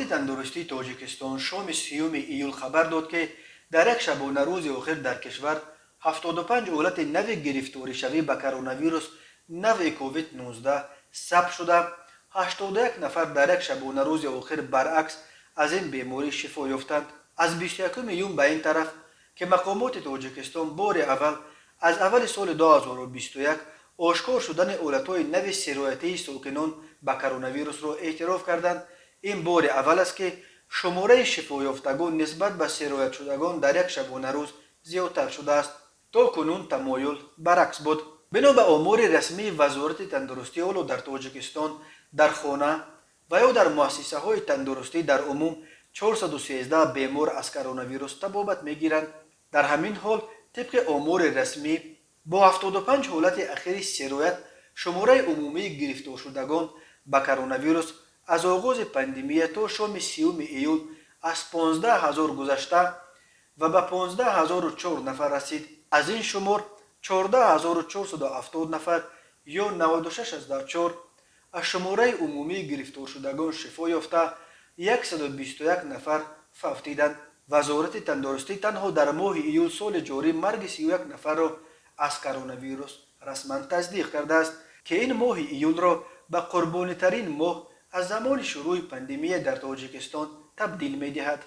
وزارت تندرستی تاجیکستان شام 30 ایول خبر داد که در یک شبانه روز آخر در کشور 75 حالت نو گرفتاری شوی به کرونا ویروس نو کووید 19 ثبت شده. 81 نفر در یک شبانه روز آخر برعکس از این بیماری شفا یافتند. از 21 ایون به این طرف که مقامات تاجیکستان بار اول از اول سال 2021 آشکار شدن حالتهای نو سرایتی ساکنان به کرونا ویروس را اعتراف کردند. این بار اول است که شماره شفا یافتگان نسبت به سرایت شدگان در یک شبانه روز زیادتر شده است. تا کنون تمایل برعکس بود. بنا به آمار رسمی وزارت تندرستی حالا در تاجیکستان در خانه و یا در مؤسسه های تندرستی در عموم 413 بیمار از کرونا ویروس تبابت میگیرند. در همین حال طبق آمار رسمی با 75 حالت اخیر سرایت شماره عمومی گرفتار شدگان به کرونا ویروس از آغاز پاندمی تا شام 30 ایول از 15000 گذشته و به 15004 نفر رسید. از این شمار 14470 نفر یا 96.4 از شماره عمومی گرفتار شدگان شفا یافته 121 نفر فوتیدند. وزارت تندرستی تنها در ماه ایول سال جاری مرگ 31 نفر را از کرونا ویروس رسما تصدیق کرده است که این ماه ایول را به قربانی ترین ماه از زمان شروع پاندمی در تاجیکستان تبدیل می دهد.